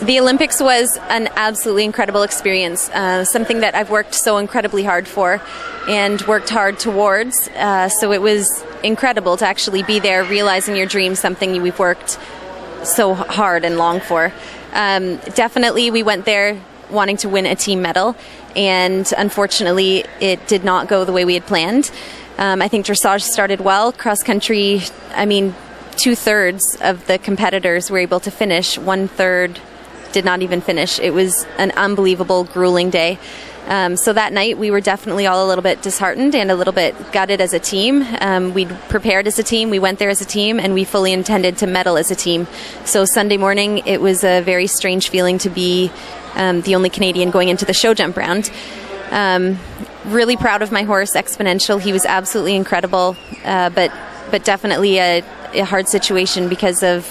The Olympics was an absolutely incredible experience, something that I've worked so incredibly hard for and worked hard towards. So it was incredible to actually be there, realizing your dream, something we've worked so hard and long for. Definitely, we went there wanting to win a team medal, and unfortunately, it did not go the way we had planned. I think dressage started well. Cross country, 2/3 of the competitors were able to finish. 1/3 did not even finish. It was an unbelievable, grueling day. So that night, we were definitely all a little bit disheartened and a little bit gutted as a team. We'd prepared as a team, we went there as a team, and we fully intended to medal as a team. So Sunday morning, it was a very strange feeling to be the only Canadian going into the show jump round. Really proud of my horse, Exponential. He was absolutely incredible, but definitely a hard situation because of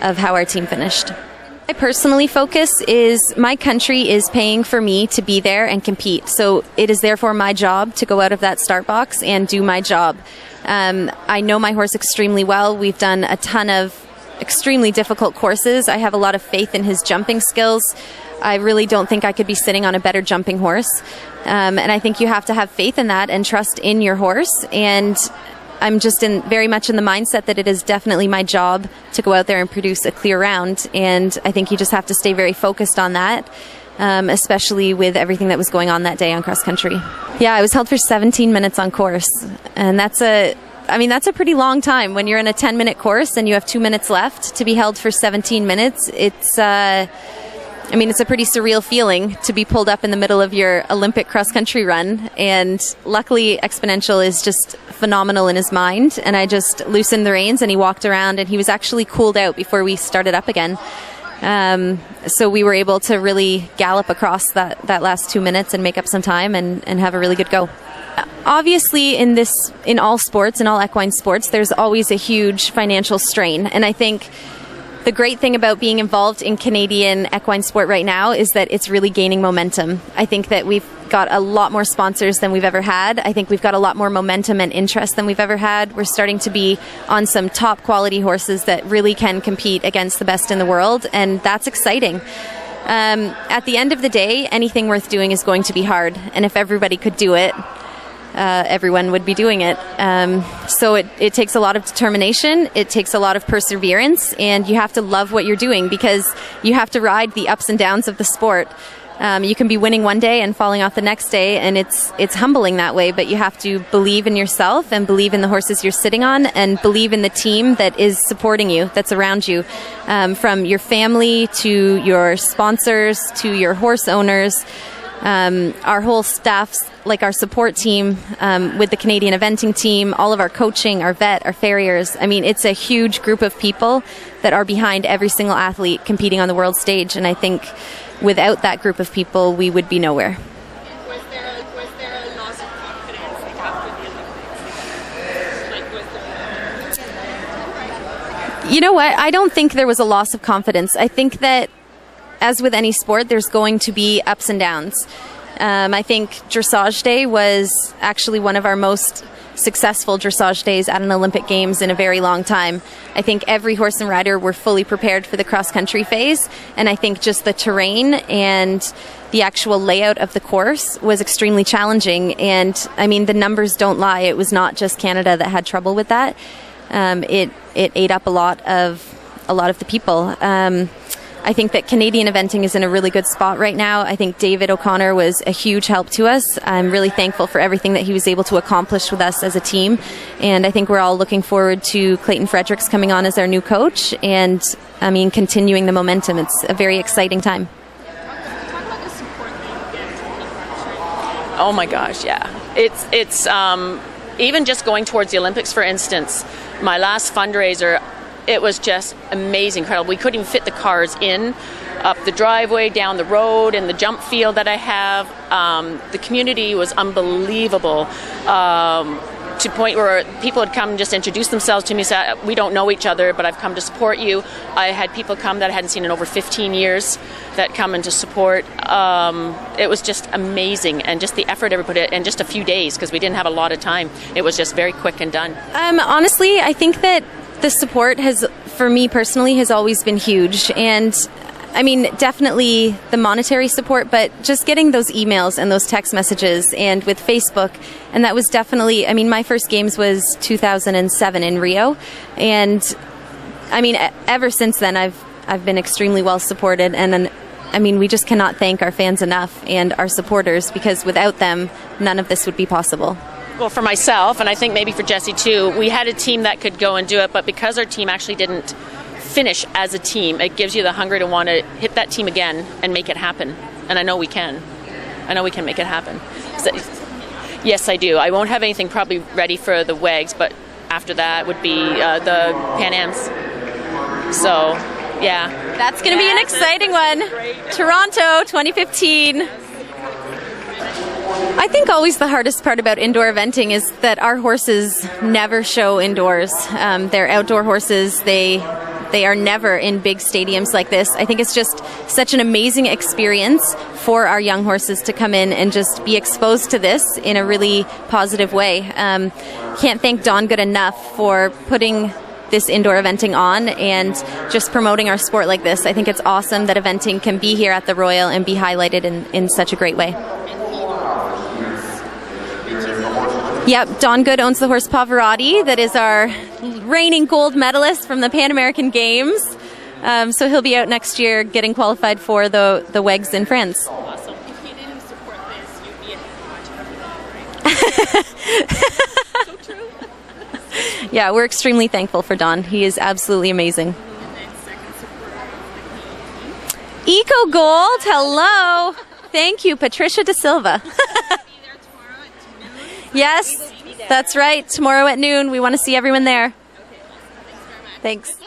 how our team finished. My personally focus is my country is paying for me to be there and compete. So it is therefore my job to go out of that start box and do my job. I know my horse extremely well. We've done a ton of extremely difficult courses. I have a lot of faith in his jumping skills. I really don't think I could be sitting on a better jumping horse. And I think you have to have faith in that and trust in your horse. And I'm just very much in the mindset that it is definitely my job to go out there and produce a clear round. And I think you just have to stay very focused on that, especially with everything that was going on that day on cross country. Yeah, I was held for 17 minutes on course. And that's a pretty long time when you're in a 10-minute course and you have 2 minutes left to be held for 17 minutes. It's a pretty surreal feeling to be pulled up in the middle of your Olympic cross-country run. And luckily, Exponential is just phenomenal in his mind. And I just loosened the reins and he walked around and he was actually cooled out before we started up again. So we were able to really gallop across that last 2 minutes and make up some time and have a really good go. Obviously, in all sports, in all equine sports, there's always a huge financial strain. And I think the great thing about being involved in Canadian equine sport right now is that it's really gaining momentum. I think that we've got a lot more sponsors than we've ever had. I think we've got a lot more momentum and interest than we've ever had. We're starting to be on some top quality horses that really can compete against the best in the world, and that's exciting. At the end of the day, anything worth doing is going to be hard, and if everybody could do it, everyone would be doing it. So it takes a lot of determination, it takes a lot of perseverance, and you have to love what you're doing because you have to ride the ups and downs of the sport. You can be winning one day and falling off the next day, and it's humbling that way, but you have to believe in yourself and believe in the horses you're sitting on and believe in the team that is supporting you, that's around you, from your family to your sponsors to your horse owners. Our whole staff's, like our support team with the Canadian eventing team, all of our coaching, our vet, our farriers. It's a huge group of people that are behind every single athlete competing on the world stage. And I think without that group of people, we would be nowhere. Was there a loss of confidence after the Olympics? You know what? I don't think there was a loss of confidence. I think that as with any sport, there's going to be ups and downs. I think Dressage Day was actually one of our most successful dressage days at an Olympic Games in a very long time. I think every horse and rider were fully prepared for the cross-country phase, and I think just the terrain and the actual layout of the course was extremely challenging. And the numbers don't lie. It was not just Canada that had trouble with that. It ate up a lot of the people. I think that Canadian eventing is in a really good spot right now. I think David O'Connor was a huge help to us. I'm really thankful for everything that he was able to accomplish with us as a team. And I think we're all looking forward to Clayton Fredericks coming on as our new coach and, continuing the momentum. It's a very exciting time. Talk about the support that you get to keep. Oh my gosh, yeah. It's even just going towards the Olympics, for instance, my last fundraiser, it was just amazing, incredible. We couldn't even fit the cars in, up the driveway, down the road, in the jump field that I have. The community was unbelievable, to the point where people had come and just introduce themselves to me, said, we don't know each other, but I've come to support you. I had people come that I hadn't seen in over 15 years that come in to support. It was just amazing, and just the effort everybody put in just a few days, because we didn't have a lot of time. It was just very quick and done. Honestly, I think that the support for me personally, has always been huge. And I mean, definitely the monetary support, but just getting those emails and those text messages, and with Facebook. And that was definitely, I mean, my first games was 2007 in Rio. And I mean, ever since then, I've been extremely well supported. And I mean, we just cannot thank our fans enough and our supporters, because without them, none of this would be possible. Well, for myself, and I think maybe for Jesse too, we had a team that could go and do it, but because our team actually didn't finish as a team, it gives you the hunger to want to hit that team again and make it happen. And I know we can. I know we can make it happen. So, yes, I do. I won't have anything probably ready for the WEGs, but after that would be the Pan Ams. So, yeah. That's going to be an exciting one. Toronto 2015. I think always the hardest part about indoor eventing is that our horses never show indoors. They're outdoor horses. They are never in big stadiums like this. I think it's just such an amazing experience for our young horses to come in and just be exposed to this in a really positive way. Can't thank Don Good enough for putting this indoor eventing on and just promoting our sport like this. I think it's awesome that eventing can be here at the Royal and be highlighted in such a great way. Yep, Don Good owns the horse Pavarotti. That is our reigning gold medalist from the Pan American Games. So he'll be out next year getting qualified for the WEGs in France. Awesome. If he didn't support this, you'd be in right? So true. Yeah, we're extremely thankful for Don. He is absolutely amazing. And then second support of Eco Gold, hello. Thank you, Patricia De Silva. Yes, that's right. Tomorrow at noon. We want to see everyone there. Okay, awesome. Thanks very much. Thanks.